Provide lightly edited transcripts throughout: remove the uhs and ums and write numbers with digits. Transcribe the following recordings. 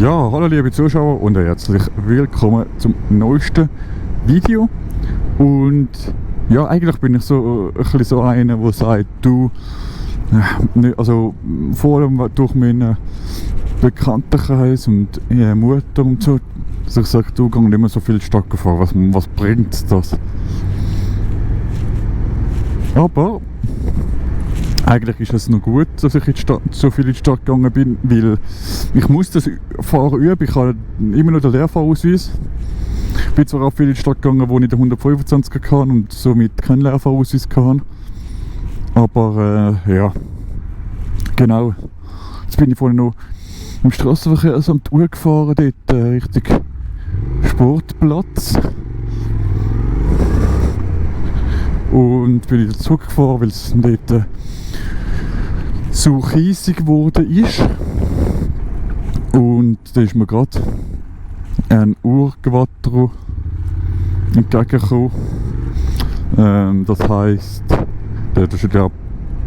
Ja, hallo liebe Zuschauer und herzlich willkommen zum neuesten Video. Und ja, eigentlich bin ich so ein bisschen so einer, der sagt, du, also vor allem durch meinen Bekanntenkreis und Mutter und so, dass ich sage, du, geh nicht mehr so viel Stock fahren, was bringt das? Aber eigentlich ist es noch gut, dass ich so viel in die Stadt gegangen bin, weil ich muss das Fahren üben. Ich habe immer noch den Lehrfahrausweis. Ich bin zwar auch viel in die Stadt gegangen, wo ich den 125er kann und somit keinen Lehrfahrausweis kann. Aber ja, genau. Jetzt bin ich vorhin noch im Strassenverkehrsamt gefahren, dort Richtung Sportplatz. Und bin wieder zurückgefahren, weil es dort zu kiesig geworden ist. Und da ist mir gerade ein Urquattro entgegengekommen. Das heisst, der ist ja an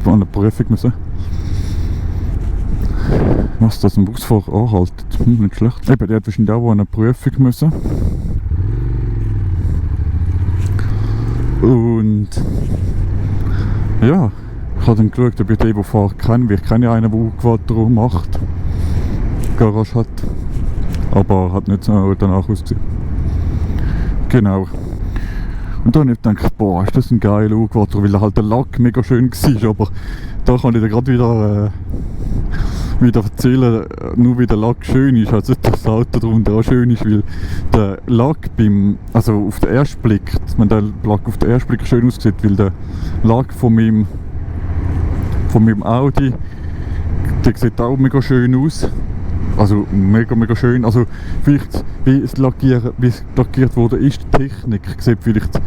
eine Prüfung müssen. Was, dass ein Busfahrer anhaltet? Nicht schlecht. Eben, der hat wahrscheinlich auch an eine Prüfung müssen. Und ja, ich habe dann geschaut, ob ich den Fahrer kenne, weil ich kenne ja einen, der Quattro macht, Garage hat, aber hat nicht so danach ausgesehen. Genau. Und dann habe ich gedacht, boah, ist das ein geiler Quattro, weil halt der Lack mega schön war, aber da kann ich dir gerade wieder erzählen, nur wie der Lack schön ist, also nicht, dass das Auto darunter auch schön ist, weil der Lack also auf den ersten Blick, dass man den Lack auf den ersten Blick schön aussieht, weil der Lack von meinem Audi, der sieht auch mega schön aus, also mega schön, also vielleicht wie es lackiert wurde ist, die Technik sieht vielleicht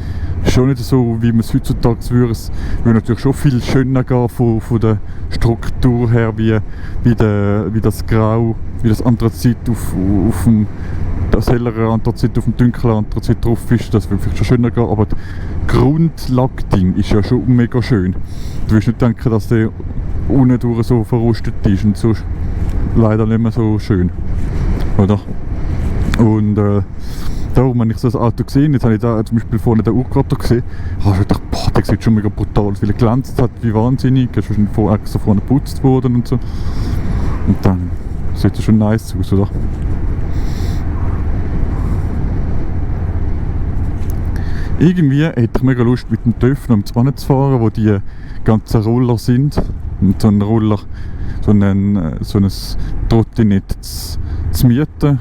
schon nicht so, wie man es heutzutage würde. Es würde natürlich schon viel schöner gehen von der Struktur her, wie das Grau, wie das Anthrazit auf das hellere Anthrazit auf dem dunkleren Anthrazit drauf ist. Das würde vielleicht schon schöner gehen, aber das Grundlackding ist ja schon mega schön. Du wirst nicht denken, dass der unten durch so verrostet ist und so leider nicht mehr so schön, oder? Und darum, wenn ich so ein Auto gesehen, jetzt habe ich da zum Beispiel vorne den Urquattro gesehen, habe ich gedacht, boah, der sieht schon mega brutal aus, weil er glänzt hat wie wahnsinnig, er ist wahrscheinlich extra vorne geputzt worden und so. Und dann sieht er schon nice aus, oder? Irgendwie hätte ich mega Lust, mit dem TÜV noch am zu fahren, wo die ganzen Roller sind. Und so einen Roller, so ein Trottinett zu mieten.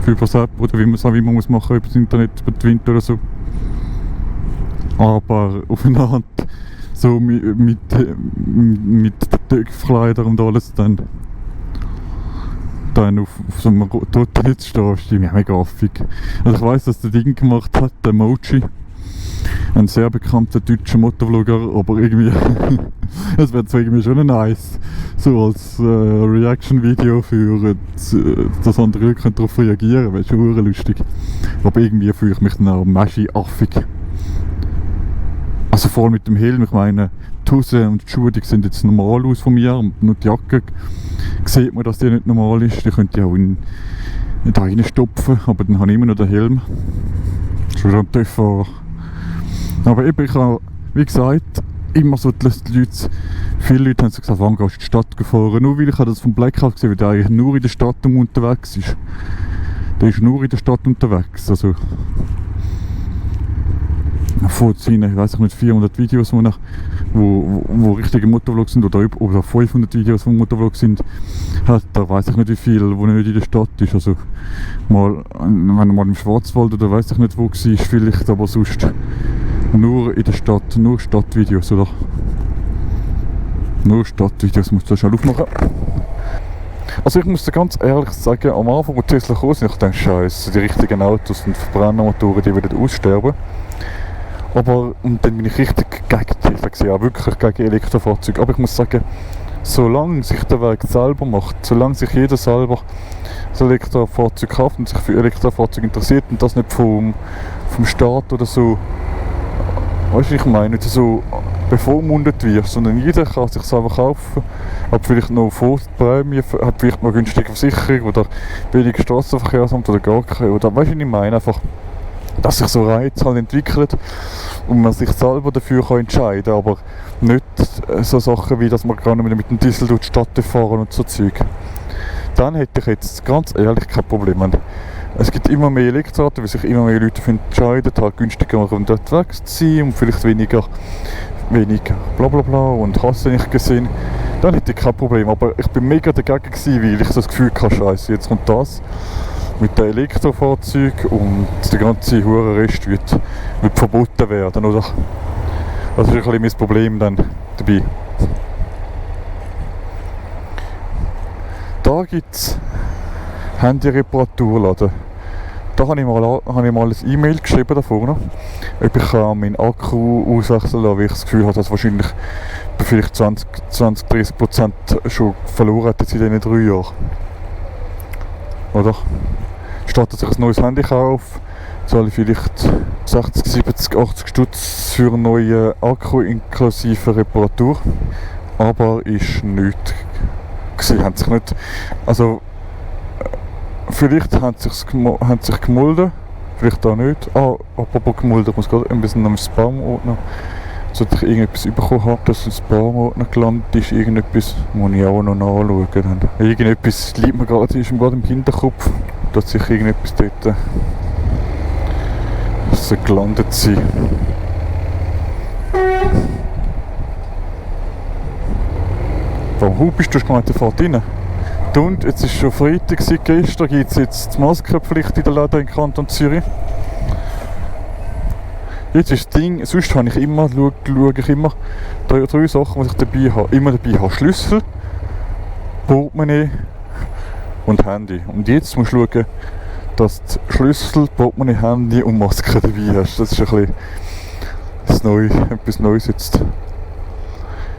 Für WhatsApp oder wie man es muss machen über das Internet, über die Wind oder so. Aber auf eine Art so mit Töpfkleidern und alles dann auf so einem Trottinett stehen, ist mega affig. Also ich weiss, dass der Ding gemacht hat, der Mochi. Ein sehr bekannter deutscher Motovlogger, aber irgendwie es wäre zwar irgendwie schon nice, so als Reaction-Video für dass andere Leute darauf reagieren können, wäre schon lustig. Aber irgendwie fühle ich mich dann auch Maschi-affig. Also vor allem mit dem Helm, ich meine, die Hose und die Schuhe, die sehen jetzt normal aus von mir, und nur die Jacke sieht man, dass die nicht normal ist, die könnte ich auch da reinstopfen, aber dann habe ich immer noch den Helm. Schon am TÜV. Aber eben, ich habe, wie gesagt, immer so viele Leute haben gesagt, wann gehst du in die Stadt gefahren? Nur weil ich das vom Blackout gesehen habe, weil der eigentlich nur in der Stadt unterwegs ist. Der ist nur in der Stadt unterwegs. Also von seinen, ich weiss nicht, 400 Videos, wo richtige Motovlogs sind, oder 500 Videos, die Motovlogs sind, hat da weiss ich nicht wie viel, wo nicht in der Stadt ist. Also mal, wenn er mal im Schwarzwald oder weiss ich nicht wo war, vielleicht, aber sonst nur in der Stadt, nur Stadtvideos, oder? Nur Stadtvideos, musst du schnell aufmachen. Also ich muss dir ganz ehrlich sagen, am Anfang, wo Tesla kam, ich dachte, Scheiße, die richtigen Autos und Verbrennermotoren, die werden aussterben. Aber, und dann bin ich richtig gegen Tesla gewesen, auch wirklich gegen Elektrofahrzeuge. Aber ich muss sagen, solange sich der Weg selber macht, solange sich jeder selber das Elektrofahrzeug kauft und sich für Elektrofahrzeuge interessiert und das nicht vom Staat oder so, weißt du, ich meine, nicht so bevormundet wirst, sondern jeder kann sich selber kaufen, hat vielleicht noch vor die Prämie, hat vielleicht noch günstige Versicherung oder weniger Strassenverkehrsamt oder gar keine, oder weißt du, was ich meine, einfach, dass sich so Reize halt entwickelt und man sich selber dafür kann entscheiden, aber nicht so Sachen wie, dass man gerade mit dem Diesel durch die Stadt fahren und so Zeug. Dann hätte ich jetzt ganz ehrlich kein Problem. Es gibt immer mehr Elektroautos, weil sich immer mehr Leute dafür entscheiden, halt günstiger unterwegs zu sein und vielleicht weniger bla bla bla und hast du nicht gesehen, dann hätte ich kein Problem. Aber ich bin mega dagegen gewesen, weil ich so das Gefühl hatte, Scheiße, jetzt kommt das mit den Elektrofahrzeugen und der ganze hure Rest wird verboten werden, oder? Das ist ein bisschen mein Problem dann dabei. Da gibt es Handy-Reparaturladen. Da habe ich mal ein E-Mail geschrieben da vorne, ob ich meinen Akku auswechseln lassen, weil ich das Gefühl habe, dass wahrscheinlich vielleicht 20-30% schon verloren hat jetzt in diesen 3 Jahren. Oder? Statt dass ich ein neues Handy kaufe, zahle ich vielleicht 60, 70, 80 Stutz für einen neuen Akku inklusive Reparatur. Aber ist nichts gewesen, haben sich nicht, also vielleicht haben sich gemolden, vielleicht auch nicht. Apropos gemolden, ich muss gerade ein bisschen am Spam-Ordner, sollte ich irgendetwas bekommen haben, dass ein Spam-Ordner gelandet ist, irgendetwas muss ich auch noch nachschauen. Irgendetwas liegt mir gerade, ist mir gerade im Hinterkopf, dass sich irgendetwas dort gelandet sein. Warum bist du gemeint, der fährt rein? Und jetzt ist schon Freitag, seit gestern gibt es jetzt die Maskenpflicht in den Läden im Kanton Zürich. Jetzt ist das Ding, sonst schaue ich immer drei Sachen, die ich dabei habe. Immer dabei habe: Schlüssel, Portemonnaie und Handy. Und jetzt musst du schauen, dass du Schlüssel, Portemonnaie, Handy und Maske dabei hast. Das ist ein bisschen etwas Neues jetzt.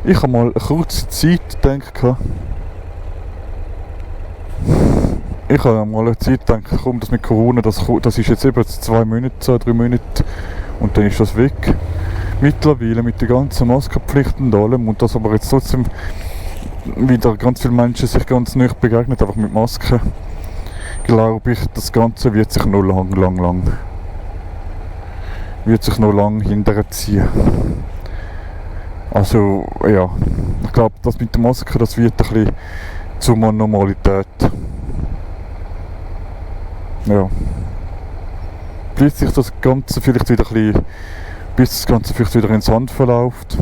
Ich habe mal eine kurze Zeit gedacht, komm, das mit Corona, das ist jetzt eben 2 Monate, 3 Monate und dann ist das weg. Mittlerweile mit der ganzen Maskenpflicht und allem und das aber jetzt trotzdem wieder ganz viele Menschen sich ganz neu begegnet, einfach mit Masken, glaube ich, das Ganze wird sich noch lang hinterziehen. Also ja, ich glaube, das mit der Maske, das wird ein bisschen zur Normalität. Ja. Bis das Ganze vielleicht wieder in den Sand verläuft.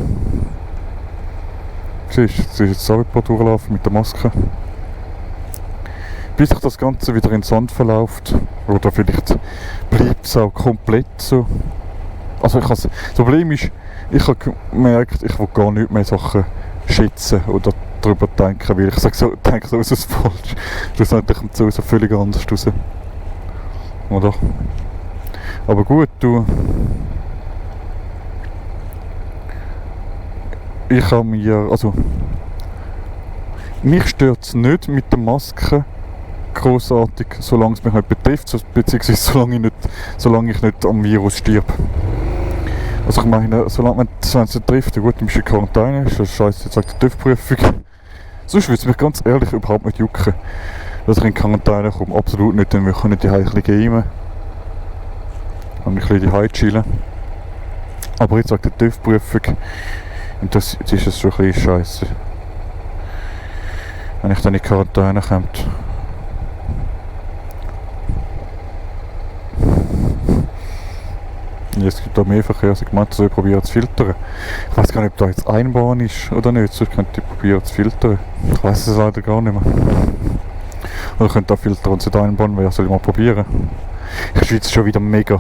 Siehst du, jetzt ist jetzt auch jemand durchlaufen mit der Maske. Bis sich das Ganze wieder in den Sand verläuft. Oder vielleicht bleibt es auch komplett so. Also das Problem ist, ich habe gemerkt, ich will gar nicht mehr Sachen schätzen oder darüber denken, weil ich denke, so ist es falsch. Schlussendlich kommt es so völlig anders raus. Oder? Aber gut, mich stört es nicht mit der Maske grossartig, solange es mich nicht betrifft, beziehungsweise solange ich nicht am Virus stirb. Also ich meine, solange es nicht trifft, gut, dann bist du in Quarantäne, ist das scheiße, jetzt sagt die TÜV-Prüfung. Sonst würde es mich ganz ehrlich überhaupt nicht jucken, dass ich in Quarantäne komme. Absolut nicht, dann können wir die ein bisschen gamen. Und ein bisschen die Hause chillen. Aber jetzt sagt die TÜV-Prüfung, und das ist es schon ein bisschen scheiße. Wenn ich dann in Quarantäne komme. Es gibt da mehr Verkehrssegmente, so ich probiere zu filtern. Ich weiß gar nicht, ob da jetzt Einbahn ist oder nicht, sonst könnte ich probieren zu filtern. Ich weiß es leider gar nicht mehr. Oder ich könnte auch filtern und es nicht Einbahn wäre, soll ich mal probieren. Ich schwitze schon wieder mega.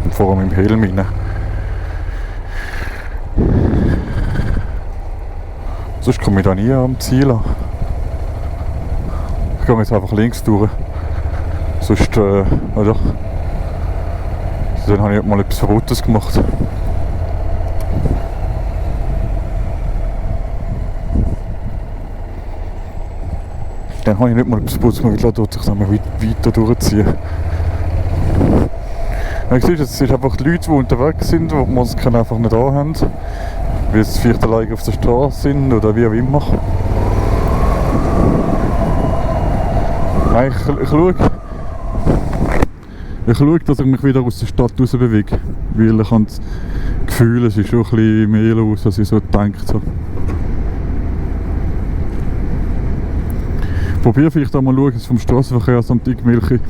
Und vor allem im Helm rein. Sonst komme ich da nie am Ziel an. Ich gehe jetzt einfach links durch. Sonst, oder? Dann habe ich mal etwas Verbotenes gemacht. Dann habe ich nicht mal etwas Verbotenes gemacht, weil da sich weiter durchziehen. Ja, siehst, es sind einfach die Leute, die unterwegs sind, die die Maske einfach nicht anhaben, weil sie vielleicht alleine auf der Straße sind oder wie auch immer. Nein, ich schaue, dass ich mich wieder aus der Stadt raus bewege, weil ich habe das Gefühl, es ist schon ein bisschen mehr los, als ich so denke. So. Probiere vielleicht auch mal schauen, dass vom Strassenverkehrsamt irgendwelche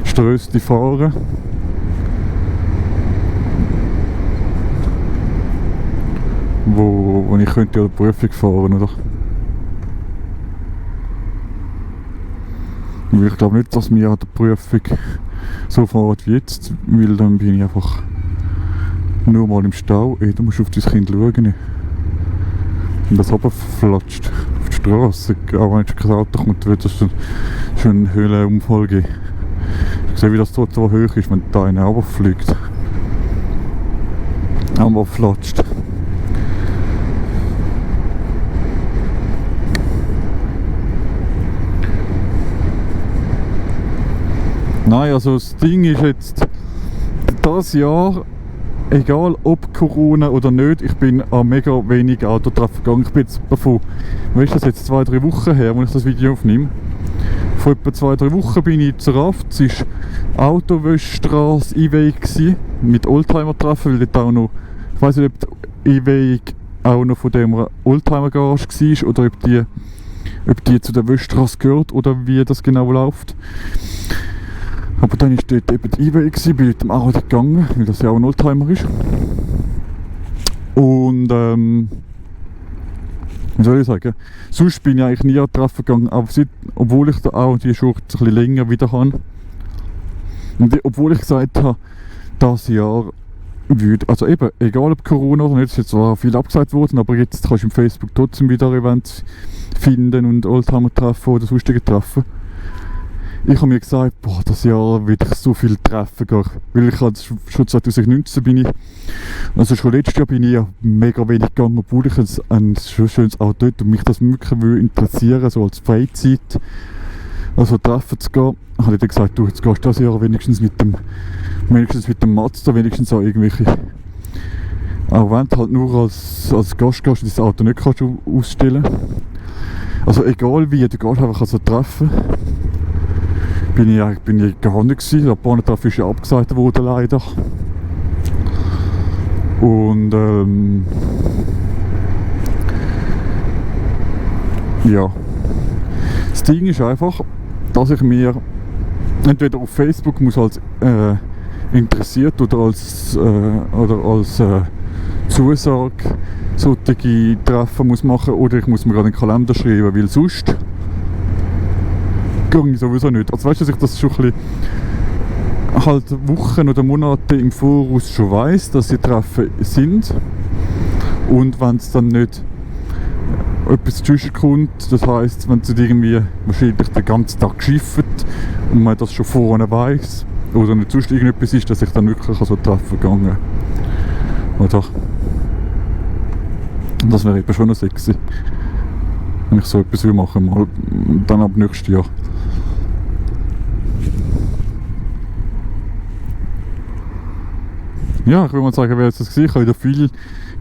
Strösse fahren. Wo ich könnte ja eine Prüfung fahren, oder? Weil ich glaube nicht, dass wir an der Prüfung so fahren wie jetzt, weil dann bin ich einfach nur mal im Stau. Ey, du musst auf dein Kind schauen. Und das runterflatscht auf die Straße. Auch wenn kein Auto kommt, wird es schon einen Höhlenunfall geben. Ich sehe, wie das dort so hoch ist, wenn da einer runterfliegt. Aber flatscht. Nein, also das Ding ist jetzt, das Jahr, egal ob Corona oder nicht, ich bin an mega wenig Autotreffen gegangen. Ich bin jetzt davon, weißt du, das jetzt 2-3 Wochen her, als ich das Video aufnehme. Vor etwa 2-3 Wochen bin ich zur Raft, es war Autowäschstrasse E-Weg mit Oldtimer-Treffen, weil dort auch noch, ich weiss nicht, ob die E-Weg auch noch von dem Oldtimer-Garage war oder ob die zu der Wäschstrasse gehört oder wie das genau läuft. Aber dann war dort eben die E-Way, bin mit dem Auto gegangen, weil das ja auch ein Oldtimer ist. Und wie soll ich sagen, sonst bin ich eigentlich nie an Treffen gegangen, aber obwohl ich da auch die Schurte ein bisschen länger wieder habe. Und obwohl ich gesagt habe, das Jahr würde, also eben, egal ob Corona oder nicht, ist jetzt zwar viel abgesagt worden, aber jetzt kannst du im Facebook trotzdem wieder Events finden und Oldtimer-Treffen oder sonstige Treffen. Ich habe mir gesagt, boah, das Jahr will ich so viel treffen gehen, weil ich halt schon 2019 bin ich, also schon letztes Jahr bin ich ja mega wenig gegangen, obwohl ich ein schönes Auto dort und mich das wirklich interessieren, so als Freizeit, also treffen zu gehen, habe ich dann gesagt, du, jetzt gehst du das Jahr wenigstens mit dem Mazda, wenigstens auch irgendwelche, auch wenn du halt nur als Gast gehst und dein Auto nicht kannst ausstellen, also egal wie, du gehst einfach also treffen. Bin ich gar nicht gewesen. Der Bahntreff ist ja abgesagt worden, leider. Und ja. Das Ding ist einfach, dass ich mir entweder auf Facebook muss als interessiert oder als Zusage solche Treffen muss machen, oder ich muss mir gerade einen Kalender schreiben, weil sonst gehe ich sowieso nicht. Also weißt du, dass ich das schon ein bisschen halt Wochen oder Monate im Voraus schon weiss, dass die Treffen sind. Und wenn es dann nicht etwas dazwischen kommt, das heisst, wenn es irgendwie wahrscheinlich den ganzen Tag schifft und man das schon vorne weiss, oder nicht sonst irgendetwas ist, dass ich dann wirklich an so Treffen gehe. Oder? Das wäre eben schon noch sexy, wenn ich so etwas machen will, mal dann ab nächstes Jahr. Ja, ich würde mal sagen, wer jetzt das gesehen hat, ich habe wieder viel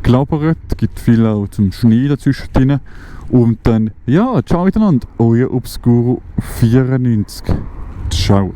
gelabert, es gibt viel auch zum Schnee dazwischen drin. Und dann, ja, ciao miteinander, euer Obscuro 94. Ciao.